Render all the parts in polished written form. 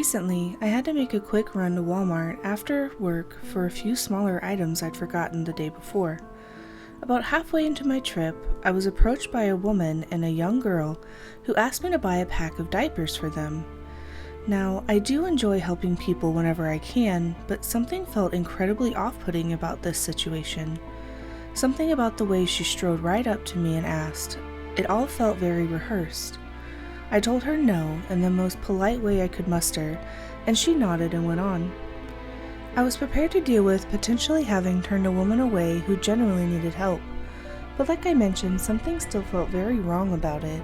Recently, I had to make a quick run to Walmart after work for a few smaller items I'd forgotten the day before. About halfway into my trip, I was approached by a woman and a young girl who asked me to buy a pack of diapers for them. Now, I do enjoy helping people whenever I can, but something felt incredibly off-putting about this situation. Something about the way she strode right up to me and asked. It all felt very rehearsed. I told her no in the most polite way I could muster, and she nodded and went on. I was prepared to deal with potentially having turned a woman away who genuinely needed help, but like I mentioned, something still felt very wrong about it.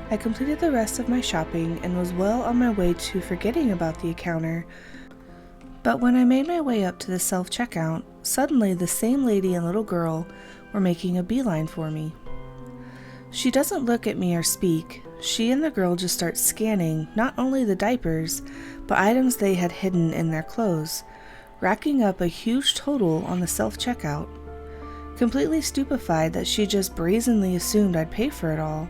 I completed the rest of my shopping and was well on my way to forgetting about the encounter, but when I made my way up to the self-checkout, suddenly the same lady and little girl were making a beeline for me. She doesn't look at me or speak. She and the girl just start scanning not only the diapers, but items they had hidden in their clothes, racking up a huge total on the self-checkout. Completely stupefied that she just brazenly assumed I'd pay for it all,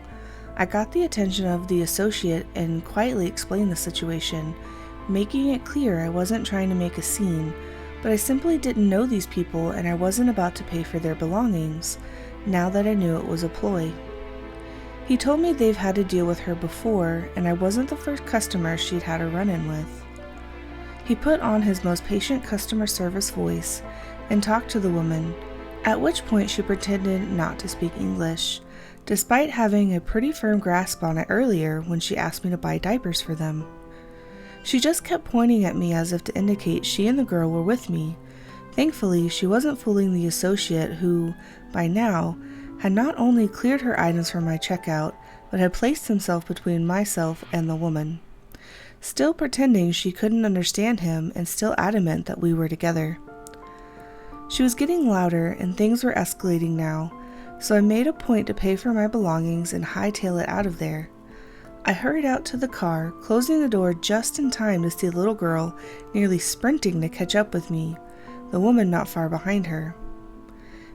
I got the attention of the associate and quietly explained the situation, making it clear I wasn't trying to make a scene, but I simply didn't know these people and I wasn't about to pay for their belongings, now that I knew it was a ploy. He told me they've had to deal with her before, and I wasn't the first customer she'd had a run-in with. He put on his most patient customer service voice and talked to the woman, at which point she pretended not to speak English, despite having a pretty firm grasp on it earlier when she asked me to buy diapers for them. She just kept pointing at me as if to indicate she and the girl were with me. Thankfully, she wasn't fooling the associate who, by now, had not only cleared her items from my checkout, but had placed himself between myself and the woman, still pretending she couldn't understand him and still adamant that we were together. She was getting louder and things were escalating now, so I made a point to pay for my belongings and hightail it out of there. I hurried out to the car, closing the door just in time to see the little girl nearly sprinting to catch up with me, the woman not far behind her.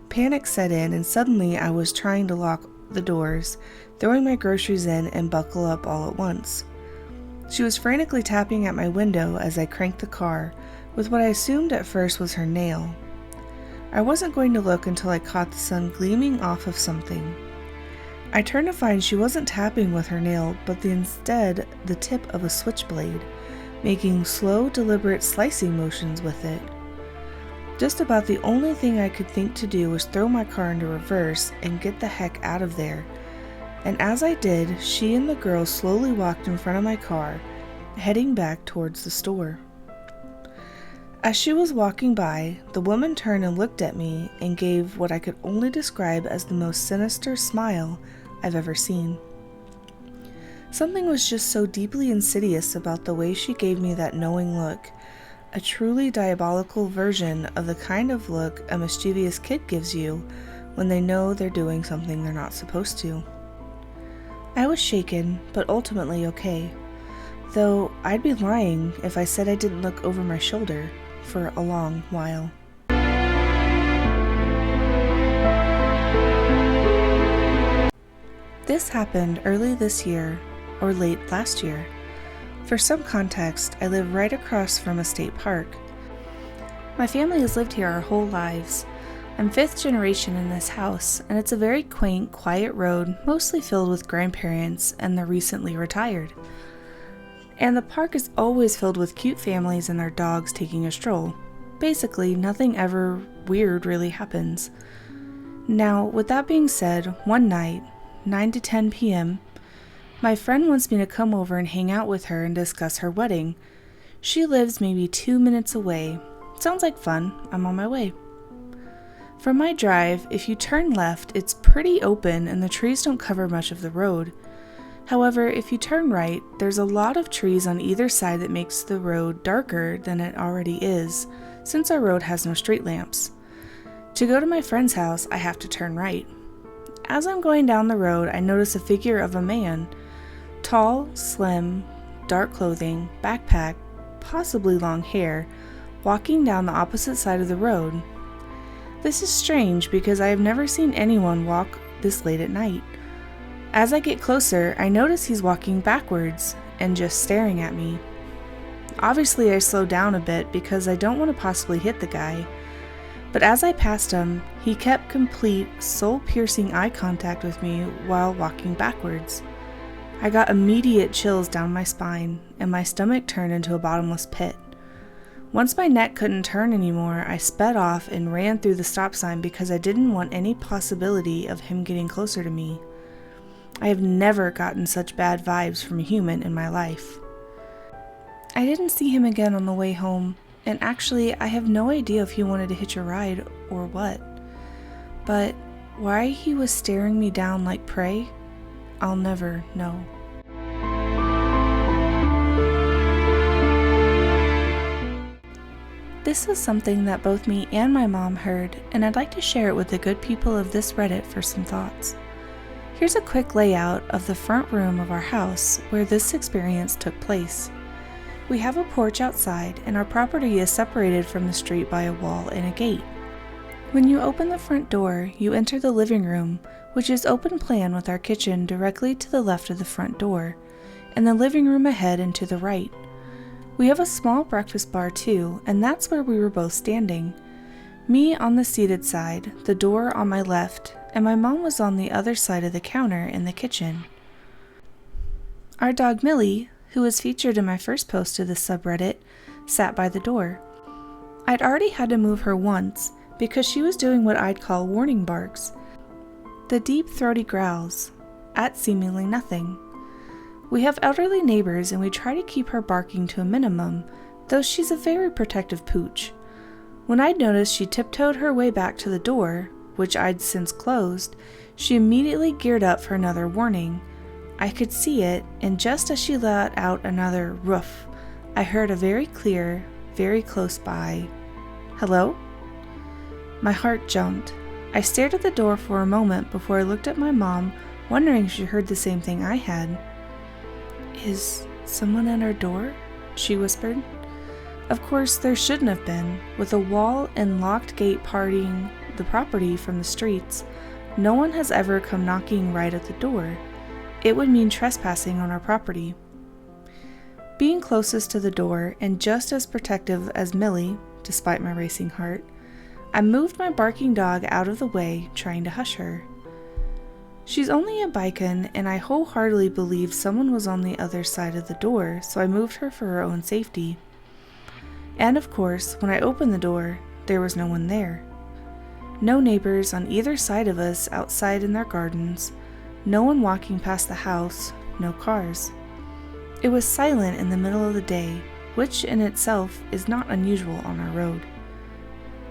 Panic set in and suddenly I was trying to lock the doors, throwing my groceries in and buckle up all at once. She was frantically tapping at my window as I cranked the car, with what I assumed at first was her nail. I wasn't going to look until I caught the sun gleaming off of something. I turned to find she wasn't tapping with her nail, but instead the tip of a switchblade, making slow, deliberate slicing motions with it. Just about the only thing I could think to do was throw my car into reverse and get the heck out of there. And as I did, she and the girl slowly walked in front of my car, heading back towards the store. As she was walking by, the woman turned and looked at me and gave what I could only describe as the most sinister smile I've ever seen. Something was just so deeply insidious about the way she gave me that knowing look, a truly diabolical version of the kind of look a mischievous kid gives you when they know they're doing something they're not supposed to. I was shaken, but ultimately okay, though I'd be lying if I said I didn't look over my shoulder for a long while. This happened early this year, or late last year. For some context, I live right across from a state park. My family has lived here our whole lives. I'm fifth generation in this house, and it's a very quaint, quiet road, mostly filled with grandparents and the recently retired. And the park is always filled with cute families and their dogs taking a stroll. Basically, nothing ever weird really happens. Now, with that being said, one night, 9 to 10 p.m., my friend wants me to come over and hang out with her and discuss her wedding. She lives maybe 2 minutes away. Sounds like fun. I'm on my way. From my drive, if you turn left, it's pretty open and the trees don't cover much of the road. However, if you turn right, there's a lot of trees on either side that makes the road darker than it already is, since our road has no street lamps. To go to my friend's house, I have to turn right. As I'm going down the road, I notice a figure of a man. Tall, slim, dark clothing, backpack, possibly long hair, walking down the opposite side of the road. This is strange because I have never seen anyone walk this late at night. As I get closer, I notice he's walking backwards and just staring at me. Obviously, I slowed down a bit because I don't want to possibly hit the guy. But as I passed him, he kept complete, soul-piercing eye contact with me while walking backwards. I got immediate chills down my spine, and my stomach turned into a bottomless pit. Once my neck couldn't turn anymore, I sped off and ran through the stop sign because I didn't want any possibility of him getting closer to me. I have never gotten such bad vibes from a human in my life. I didn't see him again on the way home, and actually I have no idea if he wanted to hitch a ride or what. But why he was staring me down like prey, I'll never know. This was something that both me and my mom heard, and I'd like to share it with the good people of this Reddit for some thoughts. Here's a quick layout of the front room of our house where this experience took place. We have a porch outside, and our property is separated from the street by a wall and a gate. When you open the front door, you enter the living room, which is open plan with our kitchen directly to the left of the front door, and the living room ahead and to the right. We have a small breakfast bar too, and that's where we were both standing. Me on the seated side, the door on my left, and my mom was on the other side of the counter in the kitchen. Our dog Millie, who was featured in my first post to this subreddit, sat by the door. I'd already had to move her once because she was doing what I'd call warning barks, the deep throaty growls, at seemingly nothing. We have elderly neighbors and we try to keep her barking to a minimum, though she's a very protective pooch. When I'd noticed she tiptoed her way back to the door, which I'd since closed, she immediately geared up for another warning. I could see it, and just as she let out another roof, I heard a very clear, very close by, "Hello?" My heart jumped. I stared at the door for a moment before I looked at my mom, wondering if she heard the same thing I had. "Is someone at our door?" she whispered. Of course, there shouldn't have been. With a wall and locked gate parting the property from the streets, no one has ever come knocking right at the door. It would mean trespassing on our property. Being closest to the door and just as protective as Millie, despite my racing heart, I moved my barking dog out of the way, trying to hush her. She's only a Baikan, and I wholeheartedly believe someone was on the other side of the door, so I moved her for her own safety. And of course, when I opened the door, there was no one there. No neighbors on either side of us outside in their gardens, no one walking past the house, no cars. It was silent in the middle of the day, which in itself is not unusual on our road.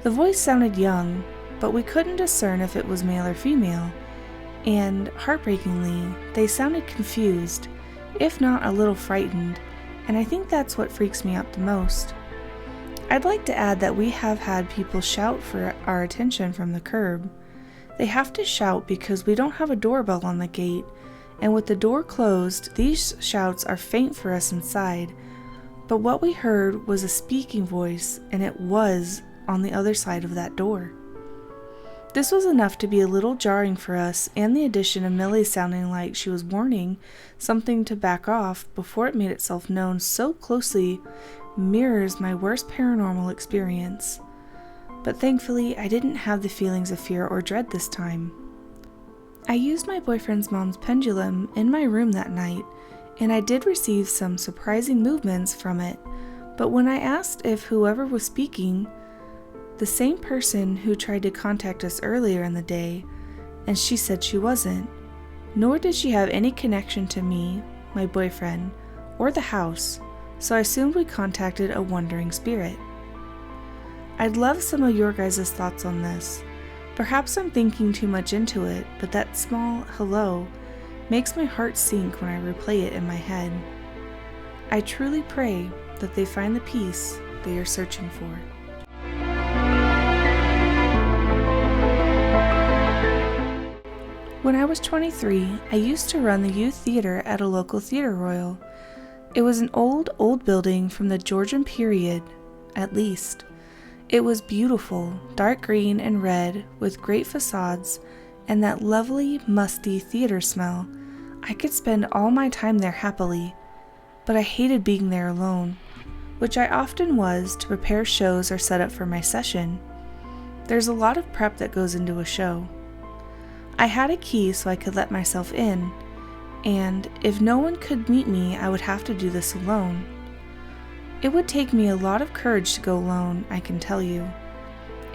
The voice sounded young, but we couldn't discern if it was male or female, and, heartbreakingly, they sounded confused, if not a little frightened, and I think that's what freaks me out the most. I'd like to add that we have had people shout for our attention from the curb. They have to shout because we don't have a doorbell on the gate, and with the door closed, these shouts are faint for us inside, but what we heard was a speaking voice, and it was on the other side of that door. This was enough to be a little jarring for us, and the addition of Millie sounding like she was warning something to back off before it made itself known so closely mirrors my worst paranormal experience. But thankfully, I didn't have the feelings of fear or dread this time. I used my boyfriend's mom's pendulum in my room that night, and I did receive some surprising movements from it, but when I asked if whoever was speaking, the same person who tried to contact us earlier in the day, and she said she wasn't, nor did she have any connection to me, my boyfriend, or the house, so I assumed we contacted a wandering spirit. I'd love some of your guys' thoughts on this. Perhaps I'm thinking too much into it, but that small hello makes my heart sink when I replay it in my head. I truly pray that they find the peace they are searching for. When I was 23, I used to run the youth theater at a local theater royal. It was an old building from the Georgian period, at least. It was beautiful, dark green and red, with great facades, and that lovely, musty theater smell. I could spend all my time there happily, but I hated being there alone. which I often was to prepare shows or set up for my session. There's a lot of prep that goes into a show. I had a key so I could let myself in, and if no one could meet me, I would have to do this alone. It would take me a lot of courage to go alone, I can tell you.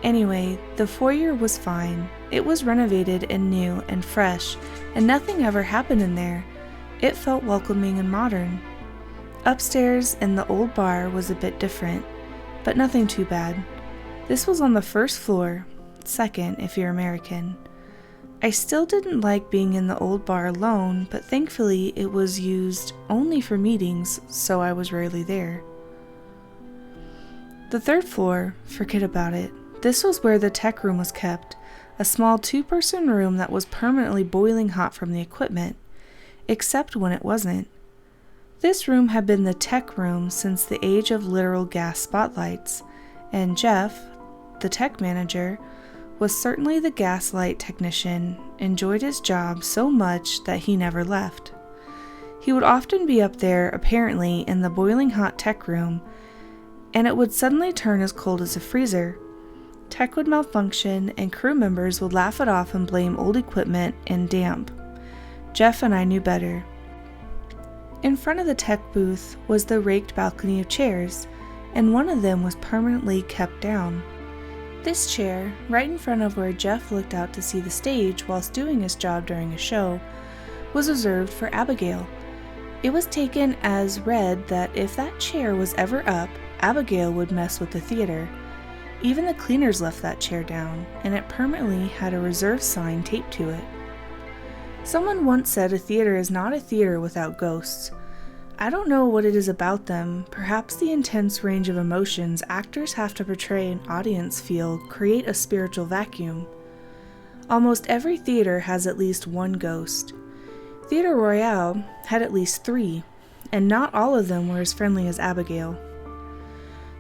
Anyway, the foyer was fine. It was renovated and new and fresh, and nothing ever happened in there. It felt welcoming and modern. Upstairs in the old bar was a bit different, but nothing too bad. This was on the first floor, second if you're American. I still didn't like being in the old bar alone, but thankfully it was used only for meetings, so I was rarely there. The third floor, forget about it. This was where the tech room was kept, a small 2-person room that was permanently boiling hot from the equipment, except when it wasn't. This room had been the tech room since the age of literal gas spotlights, and Jeff, the tech manager, was certainly the gaslight technician, enjoyed his job so much that he never left. He would often be up there, apparently, in the boiling hot tech room, and it would suddenly turn as cold as a freezer. Tech would malfunction, and crew members would laugh it off and blame old equipment and damp. Jeff and I knew better. In front of the tech booth was the raked balcony of chairs, and one of them was permanently kept down. This chair, right in front of where Jeff looked out to see the stage whilst doing his job during a show, was reserved for Abigail. It was taken as read that if that chair was ever up, Abigail would mess with the theater. Even the cleaners left that chair down, and it permanently had a reserve sign taped to it. Someone once said a theater is not a theater without ghosts. I don't know what it is about them, perhaps the intense range of emotions actors have to portray an audience feel create a spiritual vacuum. Almost every theater has at least one ghost. Theatre Royale had at least 3, and not all of them were as friendly as Abigail.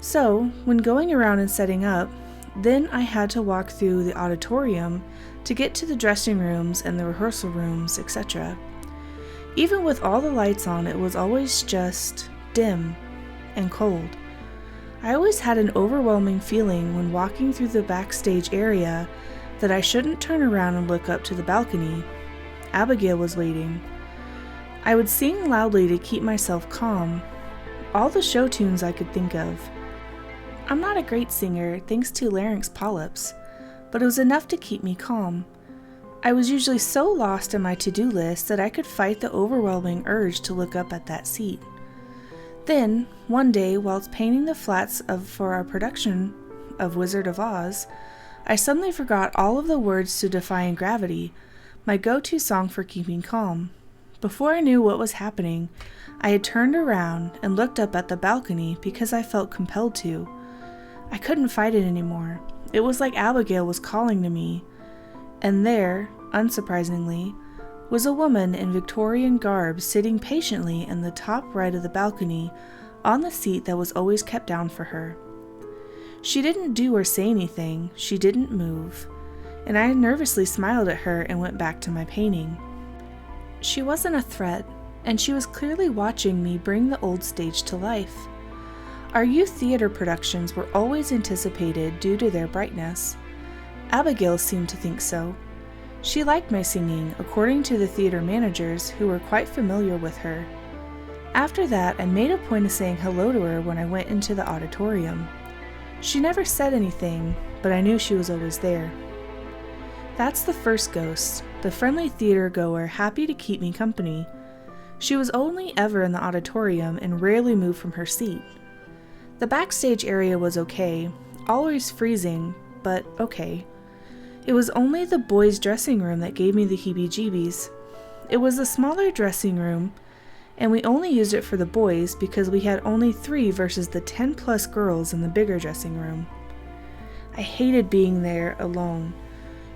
So, when going around and setting up, then I had to walk through the auditorium to get to the dressing rooms and the rehearsal rooms, etc. Even with all the lights on, it was always just dim and cold. I always had an overwhelming feeling when walking through the backstage area that I shouldn't turn around and look up to the balcony. Abigail was waiting. I would sing loudly to keep myself calm, all the show tunes I could think of. I'm not a great singer thanks to larynx polyps, but it was enough to keep me calm. I was usually so lost in my to-do list that I could fight the overwhelming urge to look up at that seat. Then, one day, whilst painting the flats for our production of Wizard of Oz, I suddenly forgot all of the words to Defying Gravity, my go-to song for keeping calm. Before I knew what was happening, I had turned around and looked up at the balcony because I felt compelled to. I couldn't fight it anymore. It was like Abigail was calling to me. And there, unsurprisingly, was a woman in Victorian garb sitting patiently in the top right of the balcony on the seat that was always kept down for her. She didn't do or say anything, she didn't move, and I nervously smiled at her and went back to my painting. She wasn't a threat, and she was clearly watching me bring the old stage to life. Our youth theater productions were always anticipated due to their brightness. Abigail seemed to think so. She liked my singing, according to the theater managers who were quite familiar with her. After that, I made a point of saying hello to her when I went into the auditorium. She never said anything, but I knew she was always there. That's the first ghost, the friendly theater goer happy to keep me company. She was only ever in the auditorium and rarely moved from her seat. The backstage area was okay, always freezing, but okay. It was only the boys' dressing room that gave me the heebie-jeebies. It was a smaller dressing room, and we only used it for the boys because we had only 3 versus the 10+ girls in the bigger dressing room. I hated being there alone,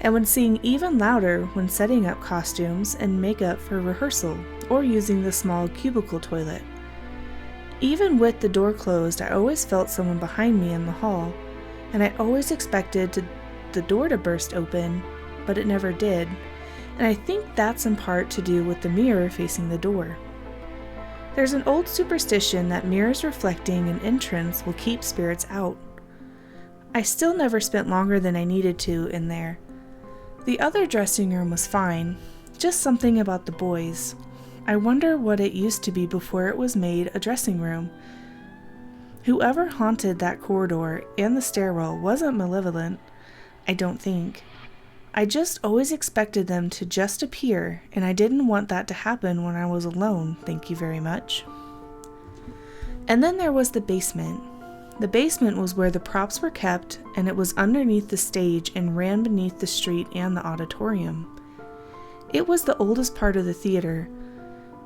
and would sing even louder when setting up costumes and makeup for rehearsal or using the small cubicle toilet. Even with the door closed, I always felt someone behind me in the hall, and I always expected the door to burst open, but it never did, and I think that's in part to do with the mirror facing the door. There's an old superstition that mirrors reflecting an entrance will keep spirits out. I still never spent longer than I needed to in there. The other dressing room was fine, just something about the boys. I wonder what it used to be before it was made a dressing room. Whoever haunted that corridor and the stairwell wasn't malevolent, I don't think. I just always expected them to just appear, and I didn't want that to happen when I was alone, thank you very much. And then there was the basement. The basement was where the props were kept, and it was underneath the stage and ran beneath the street and the auditorium. It was the oldest part of the theater,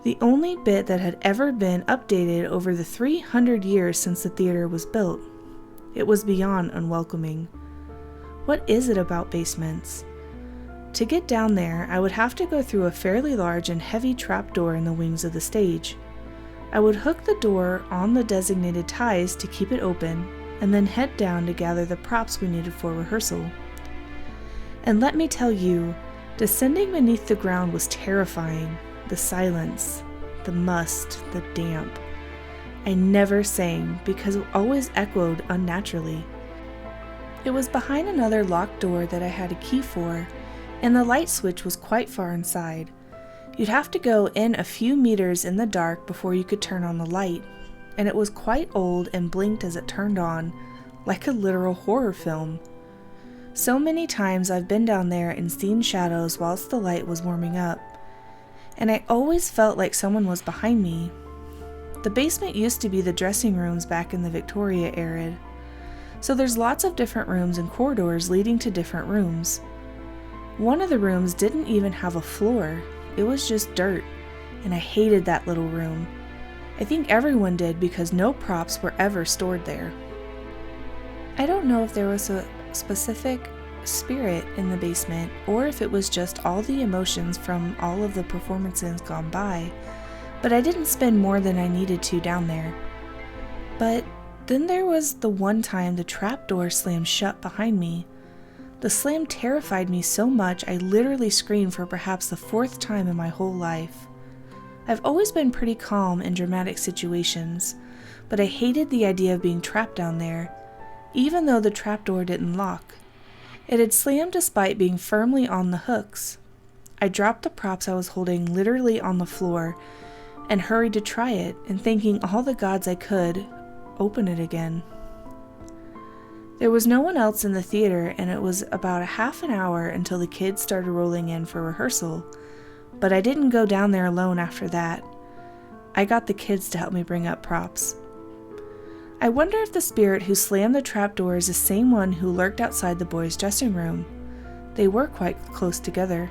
the only bit that had ever been updated over the 300 years since the theater was built. It was beyond unwelcoming. What is it about basements? To get down there, I would have to go through a fairly large and heavy trapdoor in the wings of the stage. I would hook the door on the designated ties to keep it open, and then head down to gather the props we needed for rehearsal. And let me tell you, descending beneath the ground was terrifying. The silence, the must, the damp. I never sang because it always echoed unnaturally. It was behind another locked door that I had a key for, and the light switch was quite far inside. You'd have to go in a few meters in the dark before you could turn on the light, and it was quite old and blinked as it turned on, like a literal horror film. So many times I've been down there and seen shadows whilst the light was warming up, and I always felt like someone was behind me. The basement used to be the dressing rooms back in the Victoria era, so there's lots of different rooms and corridors leading to different rooms. One of the rooms didn't even have a floor. It was just dirt, and I hated that little room. I think everyone did because no props were ever stored there. I don't know if there was a specific spirit in the basement or if it was just all the emotions from all of the performances gone by, but I didn't spend more than I needed to down there. But then there was the one time the trapdoor slammed shut behind me. The slam terrified me so much I literally screamed for perhaps the 4th time in my whole life. I've always been pretty calm in dramatic situations, but I hated the idea of being trapped down there, even though the trapdoor didn't lock. It had slammed despite being firmly on the hooks. I dropped the props I was holding literally on the floor and hurried to try it, and thanking all the gods I could, open it again. There was no one else in the theater, and it was about a half an hour until the kids started rolling in for rehearsal, but I didn't go down there alone after that. I got the kids to help me bring up props. I wonder if the spirit who slammed the trapdoor is the same one who lurked outside the boys' dressing room. They were quite close together.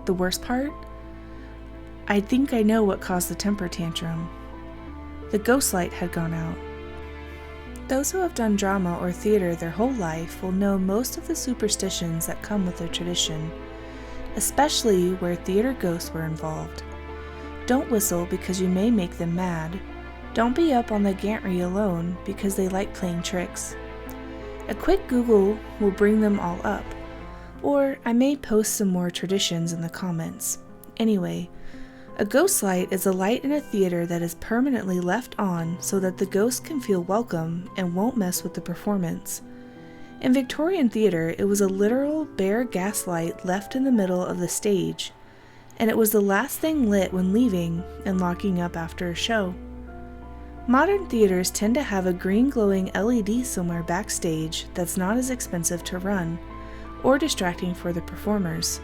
The worst part? I think I know what caused the temper tantrum. The ghost light had gone out. Those who have done drama or theater their whole life will know most of the superstitions that come with their tradition, especially where theater ghosts were involved. Don't whistle because you may make them mad. Don't be up on the gantry alone because they like playing tricks. A quick Google will bring them all up, or I may post some more traditions in the comments. Anyway, a ghost light is a light in a theater that is permanently left on so that the ghost can feel welcome and won't mess with the performance. In Victorian theater, it was a literal bare gas light left in the middle of the stage, and it was the last thing lit when leaving and locking up after a show. Modern theaters tend to have a green glowing LED somewhere backstage that's not as expensive to run or distracting for the performers.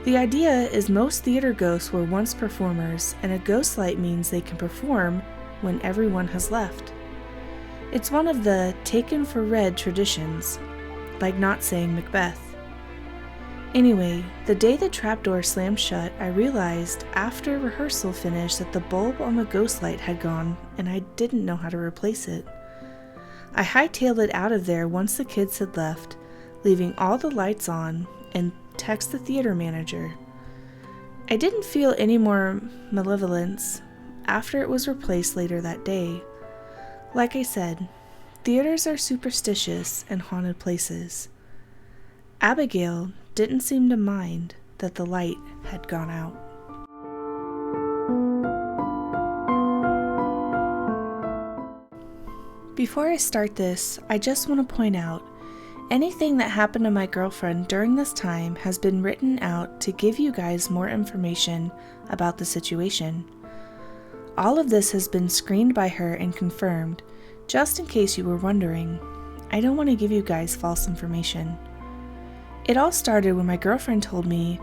The idea is most theater ghosts were once performers, and a ghost light means they can perform when everyone has left. It's one of the taken for read traditions, like not saying Macbeth. Anyway, the day the trapdoor slammed shut, I realized after rehearsal finished that the bulb on the ghost light had gone, and I didn't know how to replace it. I hightailed it out of there once the kids had left, leaving all the lights on, and text the theater manager. I didn't feel any more malevolence after it was replaced later that day. Like I said, theaters are superstitious and haunted places. Abigail didn't seem to mind that the light had gone out. Before I start this, I just want to point out, anything that happened to my girlfriend during this time has been written out to give you guys more information about the situation. All of this has been screened by her and confirmed, just in case you were wondering. I don't want to give you guys false information. It all started when my girlfriend told me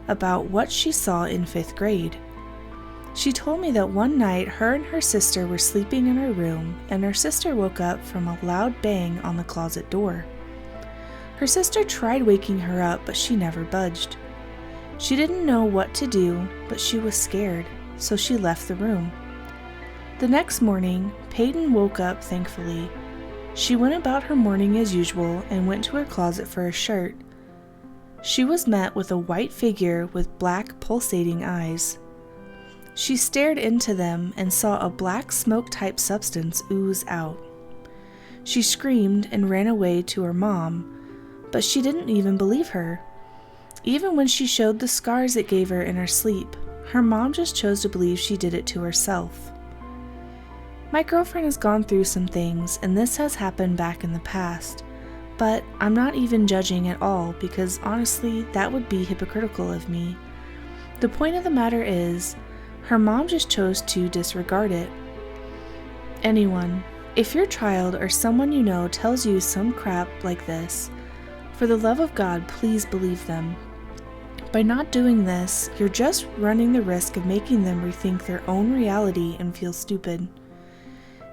about what she saw in 5th grade. She told me that one night her and her sister were sleeping in her room, and her sister woke up from a loud bang on the closet door. Her sister tried waking her up, but she never budged. She didn't know what to do, but she was scared, so she left the room. The next morning, Peyton woke up thankfully. She went about her morning as usual and went to her closet for a shirt. She was met with a white figure with black pulsating eyes. She stared into them and saw a black smoke-type substance ooze out. She screamed and ran away to her mom, but she didn't even believe her. Even when she showed the scars it gave her in her sleep, her mom just chose to believe she did it to herself. My girlfriend has gone through some things, and this has happened back in the past, but I'm not even judging at all because honestly, that would be hypocritical of me. The point of the matter is, her mom just chose to disregard it. Anyone, if your child or someone you know tells you some crap like this, for the love of God, please believe them. By not doing this, you're just running the risk of making them rethink their own reality and feel stupid.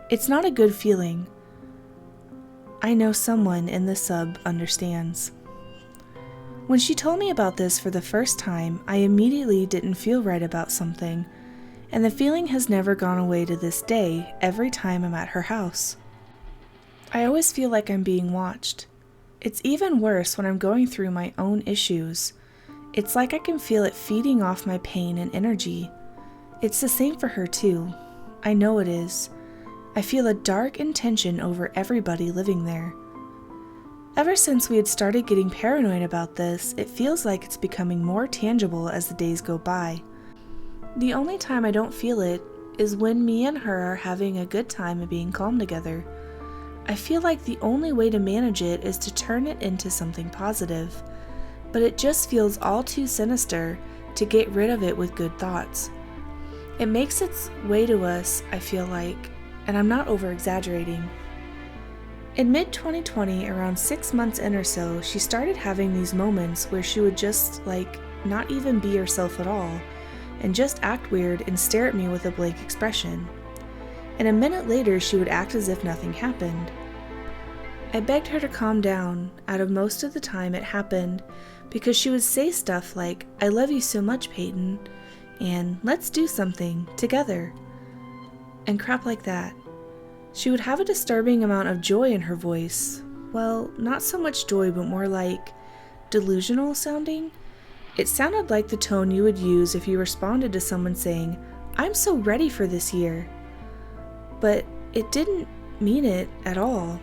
It's not a good feeling. I know someone in the sub understands. When she told me about this for the first time, I immediately didn't feel right about something, and the feeling has never gone away to this day every time I'm at her house. I always feel like I'm being watched. It's even worse when I'm going through my own issues. It's like I can feel it feeding off my pain and energy. It's the same for her too. I know it is. I feel a dark intention over everybody living there. Ever since we had started getting paranoid about this, it feels like it's becoming more tangible as the days go by. The only time I don't feel it is when me and her are having a good time and being calm together. I feel like the only way to manage it is to turn it into something positive, but it just feels all too sinister to get rid of it with good thoughts. It makes its way to us, I feel like, and I'm not over-exaggerating. In mid-2020, around 6 months in or so, she started having these moments where she would just, not even be herself at all, and just act weird and stare at me with a blank expression. And a minute later, she would act as if nothing happened. I begged her to calm down. Out of most of the time it happened because she would say stuff like, "I love you so much, Peyton," and "let's do something together," and crap like that. She would have a disturbing amount of joy in her voice. Well, not so much joy, but more like delusional sounding. It sounded like the tone you would use if you responded to someone saying, "I'm so ready for this year." But it didn't mean it at all,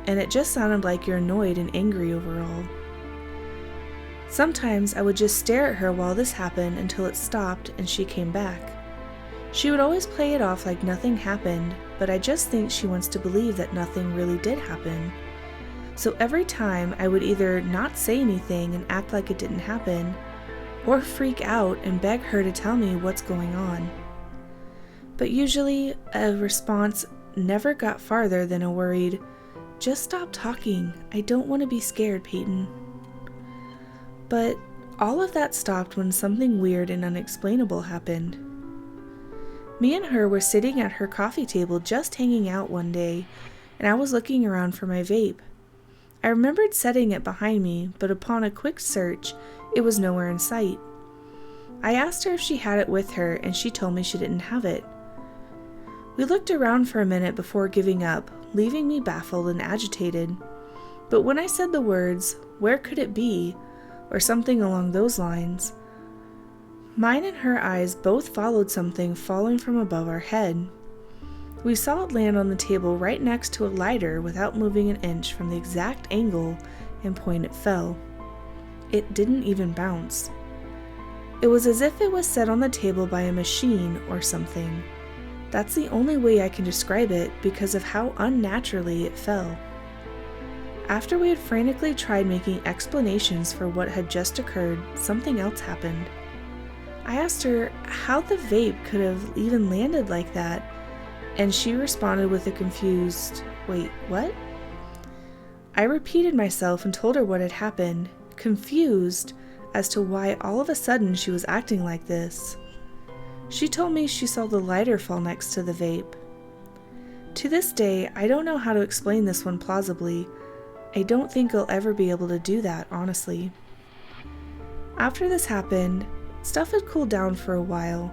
and it just sounded like you're annoyed and angry overall. Sometimes I would just stare at her while this happened until it stopped and she came back. She would always play it off like nothing happened, but I just think she wants to believe that nothing really did happen. So every time I would either not say anything and act like it didn't happen, or freak out and beg her to tell me what's going on. But usually a response never got farther than a worried, "Just stop talking. I don't want to be scared, Peyton." But all of that stopped when something weird and unexplainable happened. Me and her were sitting at her coffee table just hanging out one day, and I was looking around for my vape. I remembered setting it behind me, but upon a quick search, it was nowhere in sight. I asked her if she had it with her, and she told me she didn't have it. We looked around for a minute before giving up, leaving me baffled and agitated. But when I said the words, "Where could it be?" or something along those lines, mine and her eyes both followed something falling from above our head. We saw it land on the table right next to a lighter without moving an inch from the exact angle and point it fell. It didn't even bounce. It was as if it was set on the table by a machine or something. That's the only way I can describe it because of how unnaturally it fell. After we had frantically tried making explanations for what had just occurred, something else happened. I asked her how the vape could have even landed like that, and she responded with a confused, "Wait, what?" I repeated myself and told her what had happened, confused as to why all of a sudden she was acting like this. She told me she saw the lighter fall next to the vape. To this day, I don't know how to explain this one plausibly. I don't think I'll ever be able to do that, honestly. After this happened, stuff had cooled down for a while.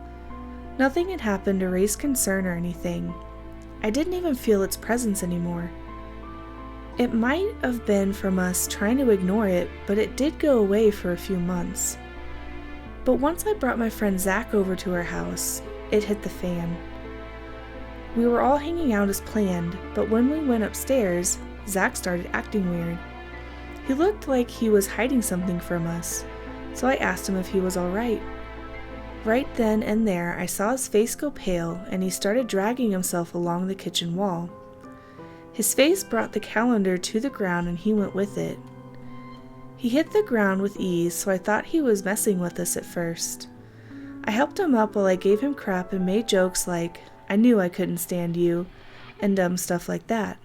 Nothing had happened to raise concern or anything. I didn't even feel its presence anymore. It might have been from us trying to ignore it, but it did go away for a few months. But once I brought my friend Zach over to our house, it hit the fan. We were all hanging out as planned, but when we went upstairs, Zach started acting weird. He looked like he was hiding something from us, so I asked him if he was alright. Right then and there, I saw his face go pale and he started dragging himself along the kitchen wall. His face brought the calendar to the ground and he went with it. He hit the ground with ease, so I thought he was messing with us at first. I helped him up while I gave him crap and made jokes like, "I knew I couldn't stand you," and dumb stuff like that.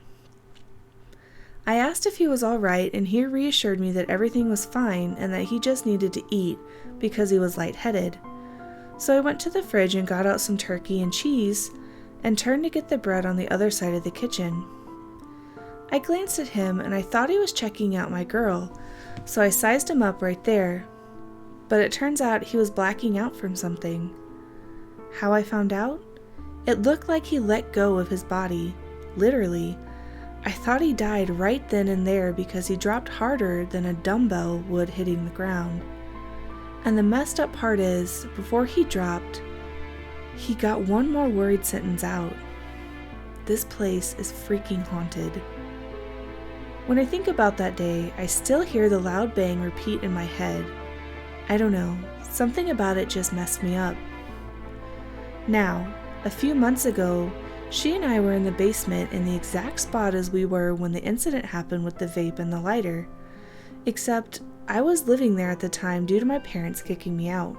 I asked if he was alright and he reassured me that everything was fine and that he just needed to eat because he was lightheaded. So I went to the fridge and got out some turkey and cheese and turned to get the bread on the other side of the kitchen. I glanced at him and I thought he was checking out my girl, so I sized him up right there. But it turns out he was blacking out from something. How I found out? It looked like he let go of his body, literally. I thought he died right then and there because he dropped harder than a dumbbell would hitting the ground. And the messed up part is, before he dropped, he got one more worried sentence out. "This place is freaking haunted." When I think about that day, I still hear the loud bang repeat in my head. I don't know, something about it just messed me up. Now, a few months ago, she and I were in the basement in the exact spot as we were when the incident happened with the vape and the lighter, except I was living there at the time due to my parents kicking me out.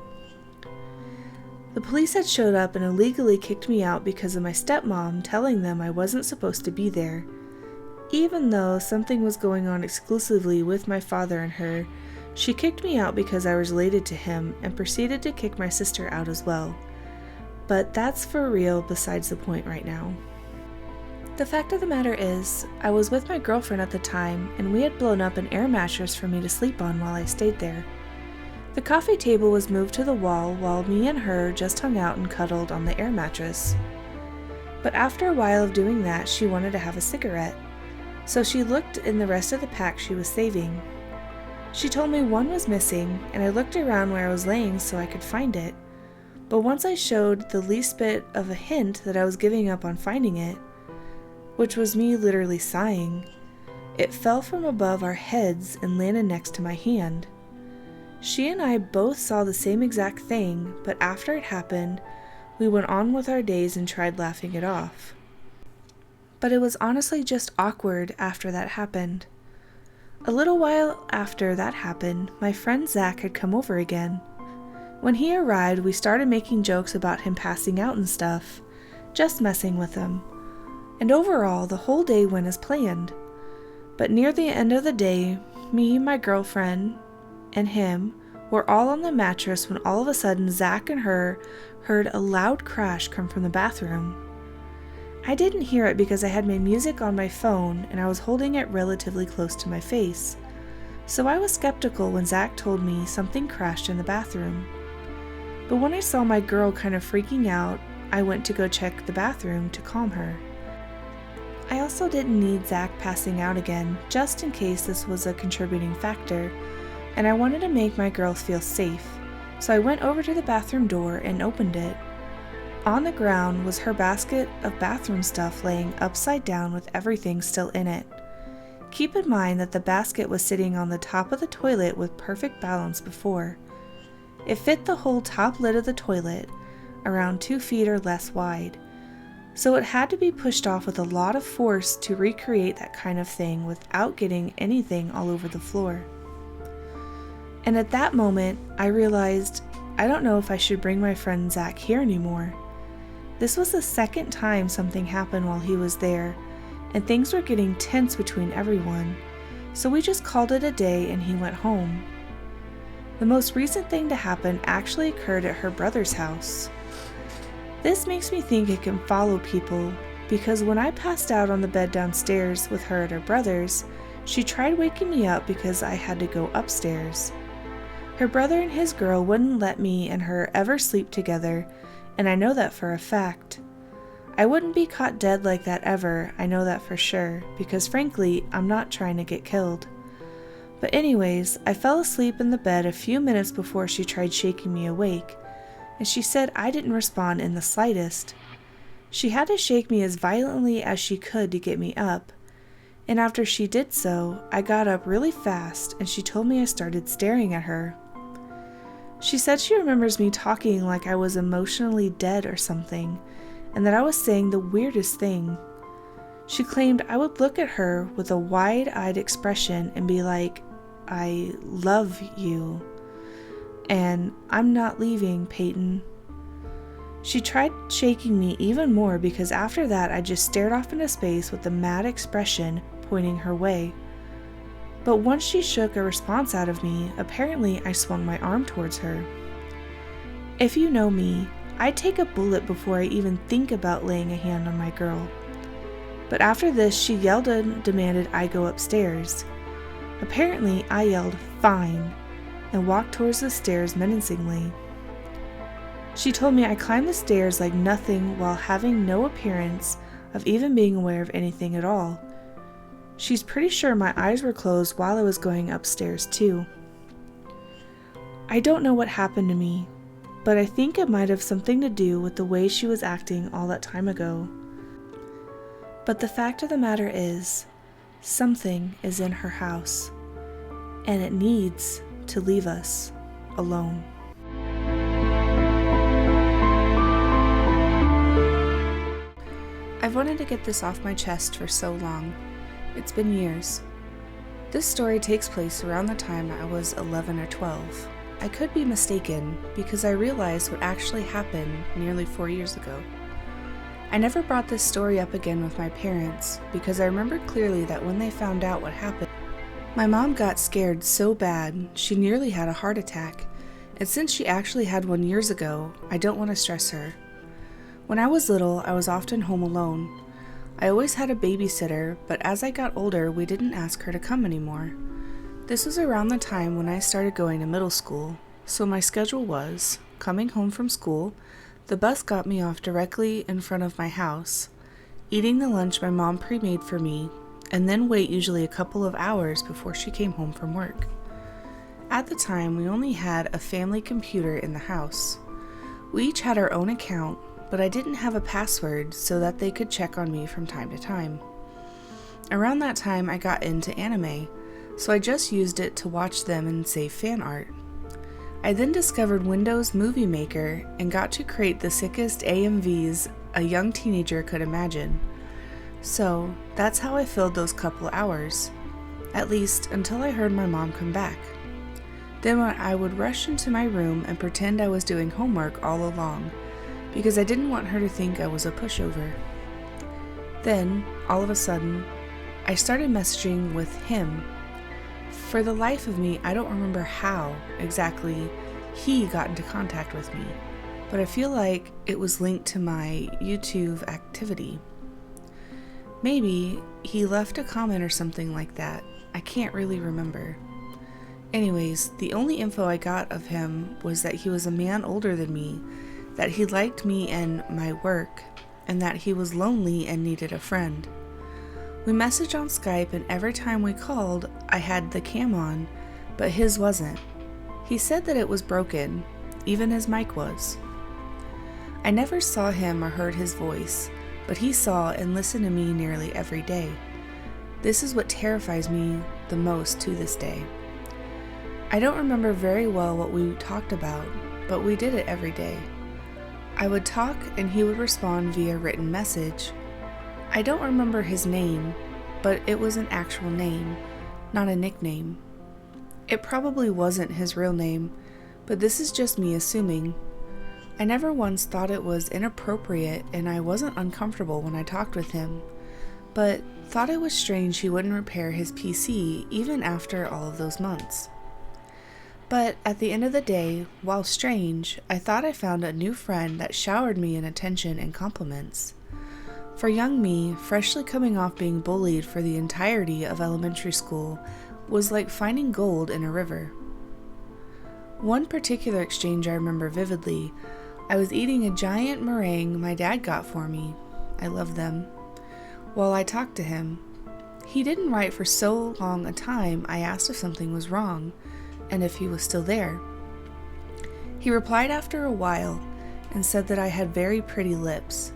The police had showed up and illegally kicked me out because of my stepmom telling them I wasn't supposed to be there. Even though something was going on exclusively with my father and her, she kicked me out because I was related to him and proceeded to kick my sister out as well. But that's for real besides the point right now. The fact of the matter is, I was with my girlfriend at the time and we had blown up an air mattress for me to sleep on while I stayed there. The coffee table was moved to the wall while me and her just hung out and cuddled on the air mattress. But after a while of doing that, she wanted to have a cigarette, so she looked in the rest of the pack she was saving. She told me one was missing and I looked around where I was laying so I could find it. But once I showed the least bit of a hint that I was giving up on finding it, which was me literally sighing, it fell from above our heads and landed next to my hand. She and I both saw the same exact thing, but after it happened, we went on with our days and tried laughing it off. But it was honestly just awkward after that happened. A little while after that happened, my friend Zach had come over again. When he arrived, we started making jokes about him passing out and stuff, just messing with him. And overall, the whole day went as planned. But near the end of the day, me, my girlfriend, and him were all on the mattress when all of a sudden Zach and her heard a loud crash come from the bathroom. I didn't hear it because I had my music on my phone and I was holding it relatively close to my face. So I was skeptical when Zach told me something crashed in the bathroom. But when I saw my girl kind of freaking out, I went to go check the bathroom to calm her. I also didn't need Zach passing out again, just in case this was a contributing factor, and I wanted to make my girl feel safe, so I went over to the bathroom door and opened it. On the ground was her basket of bathroom stuff laying upside down with everything still in it. Keep in mind that the basket was sitting on the top of the toilet with perfect balance before. It fit the whole top lid of the toilet, around 2 feet or less wide. so it had to be pushed off with a lot of force to recreate that kind of thing without getting anything all over the floor. And at that moment, I realized I don't know if I should bring my friend Zach here anymore. This was the second time something happened while he was there, and things were getting tense between everyone, so we just called it a day and he went home. The most recent thing to happen actually occurred at her brother's house. This makes me think it can follow people, because when I passed out on the bed downstairs with her at her brother's, she tried waking me up because I had to go upstairs. Her brother and his girl wouldn't let me and her ever sleep together, and I know that for a fact. I wouldn't be caught dead like that ever, I know that for sure, because frankly, I'm not trying to get killed. But anyways, I fell asleep in the bed a few minutes before she tried shaking me awake, and she said I didn't respond in the slightest. She had to shake me as violently as she could to get me up, and after she did so, I got up really fast and she told me I started staring at her. She said she remembers me talking like I was emotionally dead or something, and that I was saying the weirdest thing. She claimed I would look at her with a wide-eyed expression and be like, "I love you," and "I'm not leaving, Peyton." She tried shaking me even more because after that I just stared off into space with a mad expression pointing her way. But once she shook a response out of me, apparently I swung my arm towards her. If you know me, I'd take a bullet before I even think about laying a hand on my girl. But after this, she yelled and demanded I go upstairs. Apparently, I yelled, "Fine," and walked towards the stairs menacingly. She told me I climbed the stairs like nothing while having no appearance of even being aware of anything at all. She's pretty sure my eyes were closed while I was going upstairs too. I don't know what happened to me, but I think it might have something to do with the way she was acting all that time ago. But the fact of the matter is, something is in her house, and it needs to leave us alone. I've wanted to get this off my chest for so long. It's been years. This story takes place around the time I was 11 or 12. I could be mistaken because I realized what actually happened nearly 4 years ago. I never brought this story up again with my parents because I remember clearly that when they found out what happened, my mom got scared so bad she nearly had a heart attack, and since she actually had one years ago, I don't want to stress her. When I was little, I was often home alone. I always had a babysitter, but as I got older, we didn't ask her to come anymore. This was around the time when I started going to middle school, so my schedule was, coming home from school, the bus got me off directly in front of my house, eating the lunch my mom pre-made for me, and then wait usually a couple of hours before she came home from work. At the time, we only had a family computer in the house. We each had our own account, but I didn't have a password so that they could check on me from time to time. Around that time, I got into anime, so I just used it to watch them and save fan art. I then discovered Windows Movie Maker and got to create the sickest AMVs a young teenager could imagine. So that's how I filled those couple hours, at least until I heard my mom come back. Then I would rush into my room and pretend I was doing homework all along, because I didn't want her to think I was a pushover. Then, all of a sudden, I started messaging with him. For the life of me, I don't remember how exactly he got into contact with me, but I feel like it was linked to my YouTube activity. Maybe he left a comment or something like that. I can't really remember. Anyways, the only info I got of him was that he was a man older than me, that he liked me and my work, and that he was lonely and needed a friend. We messaged on Skype, and every time we called, I had the cam on, but his wasn't. He said that it was broken, even his mic was. I never saw him or heard his voice, but he saw and listened to me nearly every day. This is what terrifies me the most to this day. I don't remember very well what we talked about, but we did it every day. I would talk and he would respond via written message. I don't remember his name, but it was an actual name, not a nickname. It probably wasn't his real name, but this is just me assuming. I never once thought it was inappropriate and I wasn't uncomfortable when I talked with him, but thought it was strange he wouldn't repair his PC even after all of those months. But at the end of the day, while strange, I thought I found a new friend that showered me in attention and compliments. For young me, freshly coming off being bullied for the entirety of elementary school was like finding gold in a river. One particular exchange I remember vividly. I was eating a giant meringue my dad got for me. I love them. While I talked to him. He didn't write for so long a time I asked if something was wrong, and if he was still there. He replied after a while, and said that I had very pretty lips.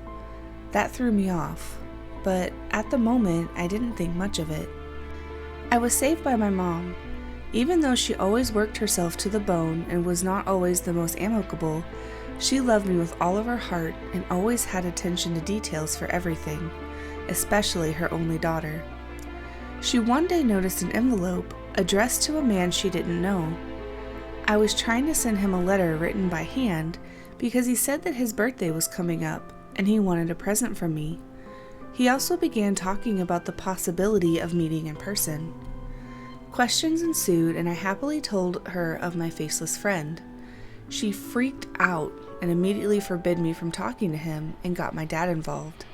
That threw me off, but at the moment I didn't think much of it. I was saved by my mom. Even though she always worked herself to the bone and was not always the most amicable, she loved me with all of her heart and always had attention to details for everything, especially her only daughter. She one day noticed an envelope addressed to a man she didn't know. I was trying to send him a letter written by hand because he said that his birthday was coming up and he wanted a present from me. He also began talking about the possibility of meeting in person. Questions ensued and I happily told her of my faceless friend. She freaked out and immediately forbid me from talking to him and got my dad involved.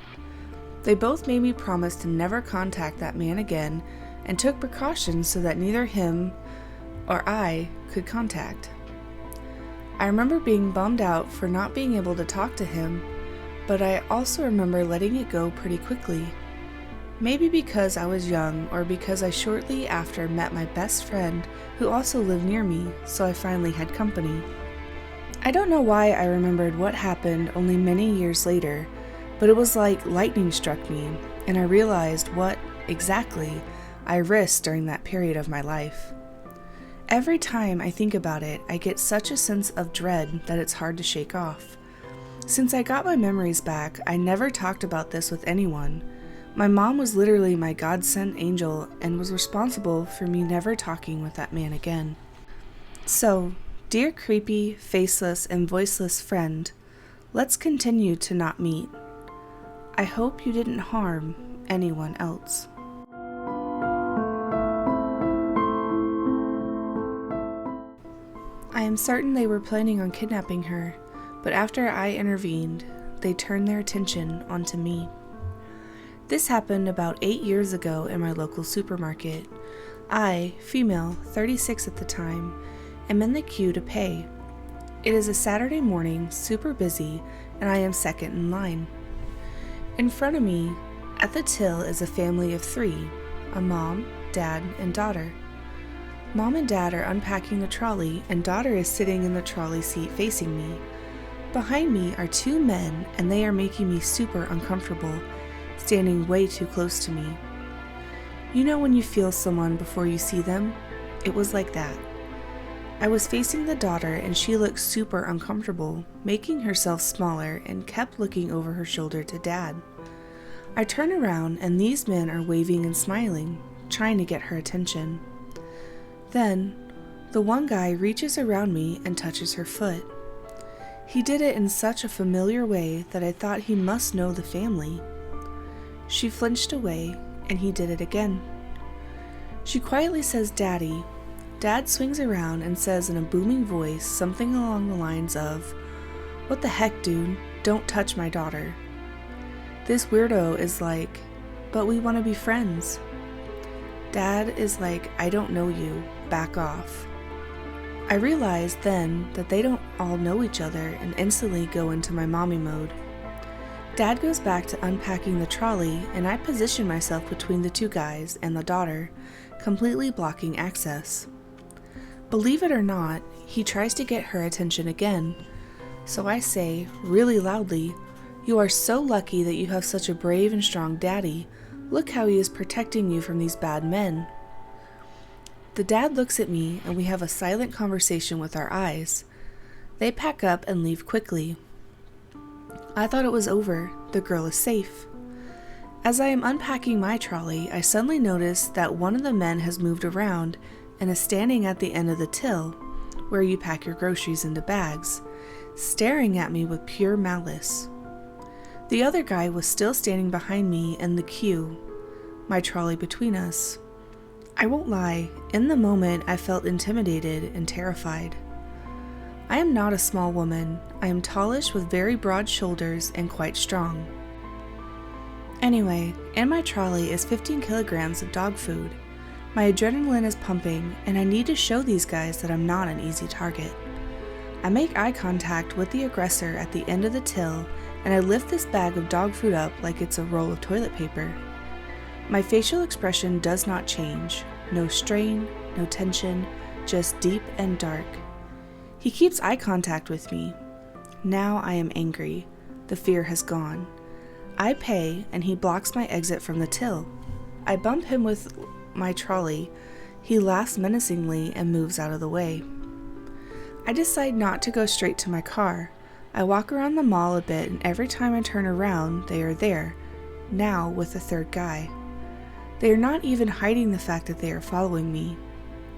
They both made me promise to never contact that man again and took precautions so that neither him or I could contact. I remember being bummed out for not being able to talk to him, but I also remember letting it go pretty quickly. Maybe because I was young or because I shortly after met my best friend who also lived near me, so I finally had company. I don't know why I remembered what happened only many years later, but it was like lightning struck me, and I realized what, exactly, I risked during that period of my life. Every time I think about it, I get such a sense of dread that it's hard to shake off. Since I got my memories back, I never talked about this with anyone. My mom was literally my God-sent angel and was responsible for me never talking with that man again. So, dear creepy, faceless, and voiceless friend, let's continue to not meet. I hope you didn't harm anyone else. I am certain they were planning on kidnapping her, but after I intervened, they turned their attention onto me. This happened about 8 years ago in my local supermarket. I, female, 36 at the time, am in the queue to pay. It is a Saturday morning, super busy, and I am second in line. In front of me, at the till, is a family of 3, a mom, dad, and daughter. Mom and dad are unpacking the trolley, and daughter is sitting in the trolley seat facing me. Behind me are 2 men, and they are making me super uncomfortable, standing way too close to me. You know when you feel someone before you see them? It was like that. I was facing the daughter and she looked super uncomfortable, making herself smaller and kept looking over her shoulder to dad. I turn around and these men are waving and smiling, trying to get her attention. Then, the one guy reaches around me and touches her foot. He did it in such a familiar way that I thought he must know the family. She flinched away and he did it again. She quietly says, "Daddy." Dad swings around and says in a booming voice something along the lines of, "What the heck, dude? Don't touch my daughter." This weirdo is like, "But we want to be friends." Dad is like, "I don't know you. Back off." I realized then that they don't all know each other and instantly go into my mommy mode. Dad goes back to unpacking the trolley and I position myself between the 2 guys and the daughter, completely blocking access. Believe it or not, he tries to get her attention again. So I say, really loudly, "You are so lucky that you have such a brave and strong daddy. Look how he is protecting you from these bad men." The dad looks at me and we have a silent conversation with our eyes. They pack up and leave quickly. I thought it was over. The girl is safe. As I am unpacking my trolley, I suddenly notice that one of the men has moved around and is standing at the end of the till, where you pack your groceries into bags, staring at me with pure malice. The other guy was still standing behind me in the queue, my trolley between us. I won't lie, in the moment I felt intimidated and terrified. I am not a small woman. I am tallish with very broad shoulders and quite strong. Anyway, in my trolley is 15 kilograms of dog food. My adrenaline is pumping, and I need to show these guys that I'm not an easy target. I make eye contact with the aggressor at the end of the till, and I lift this bag of dog food up like it's a roll of toilet paper. My facial expression does not change. No strain, no tension, just deep and dark. He keeps eye contact with me. Now I am angry. The fear has gone. I pay, and he blocks my exit from the till. I bump him with my trolley. He laughs menacingly and moves out of the way. I decide not to go straight to my car. I walk around the mall a bit, and every time I turn around, they are there, now with a third guy. They are not even hiding the fact that they are following me.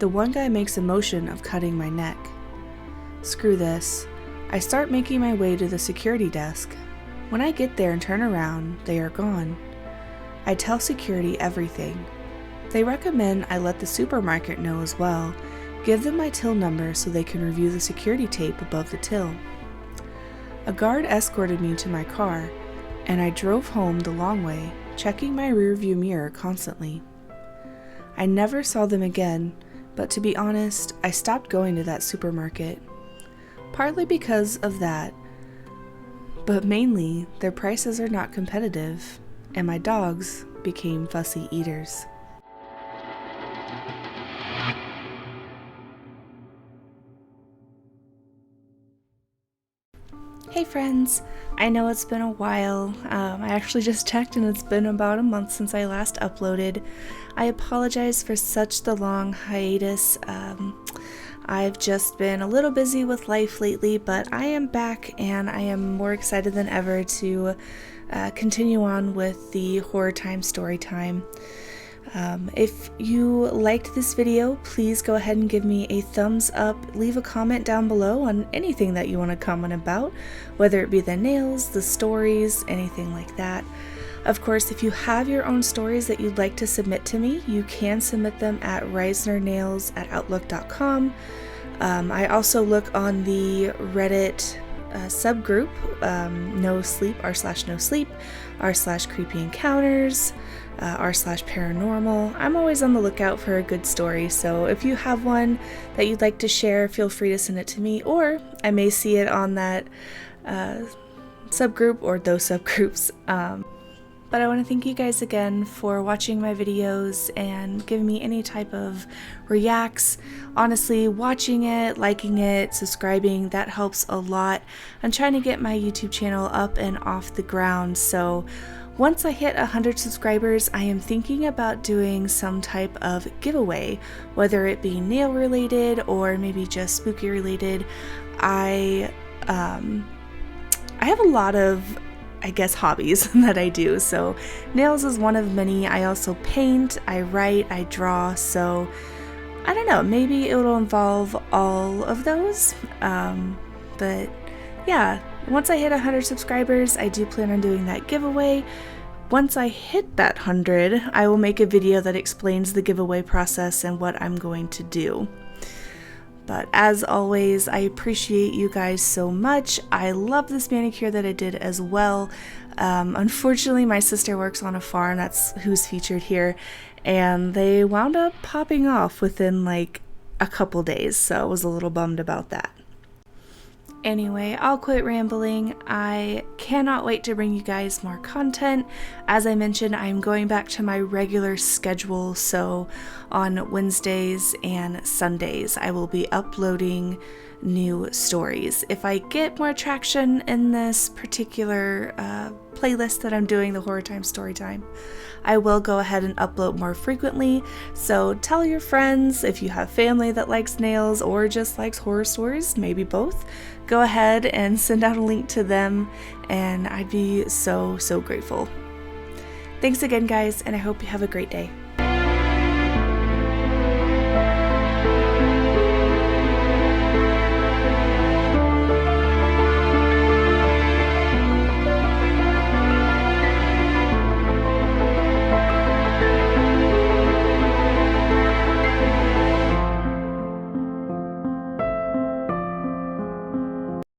The one guy makes a motion of cutting my neck. Screw this. I start making my way to the security desk. When I get there and turn around, they are gone. I tell security everything. They recommend I let the supermarket know as well, give them my till number so they can review the security tape above the till. A guard escorted me to my car, and I drove home the long way, checking my rearview mirror constantly. I never saw them again, but to be honest, I stopped going to that supermarket. Partly because of that, but mainly their prices are not competitive, and my dogs became fussy eaters. Hey friends, I know it's been a while. I actually just checked and it's been about a month since I last uploaded. I apologize for such the long hiatus. I've just been a little busy with life lately, but I am back and I am more excited than ever to continue on with the horror time story time. If you liked this video, please go ahead and give me a thumbs up. Leave a comment down below on anything that you want to comment about, whether it be the nails, the stories, anything like that. Of course, if you have your own stories that you'd like to submit to me, you can submit them at risernails@outlook.com. I also look on the Reddit subgroup, no sleep, r/no sleep, r/creepy encounters, r/paranormal. I'm always on the lookout for a good story, so if you have one that you'd like to share, feel free to send it to me, or I may see it on that subgroup or those subgroups. But I want to thank you guys again for watching my videos and giving me any type of reacts. Honestly, watching it, liking it, subscribing, that helps a lot. I'm trying to get my YouTube channel up and off the ground, so once I hit 100 subscribers, I am thinking about doing some type of giveaway, whether it be nail related or maybe just spooky related. I have a lot of, I guess, hobbies that I do, so nails is one of many. I also paint, I write, I draw, so I don't know, maybe it'll involve all of those. But yeah, once I hit 100 subscribers, I do plan on doing that giveaway. Once I hit that 100, I will make a video that explains the giveaway process and what I'm going to do. But as always, I appreciate you guys so much. I love this manicure that I did as well. Unfortunately, my sister works on a farm, that's who's featured here, and they wound up popping off within like a couple days, so I was a little bummed about that. Anyway, I'll quit rambling. I cannot wait to bring you guys more content. As I mentioned, I'm going back to my regular schedule, so on Wednesdays and Sundays I will be uploading new stories. If I get more traction in this particular playlist that I'm doing, the Horror Time Story Time. I will go ahead and upload more frequently, so tell your friends if you have family that likes nails or just likes horror stories, maybe both. Go ahead and send out a link to them, and I'd be so grateful. Thanks again, guys, and I hope you have a great day.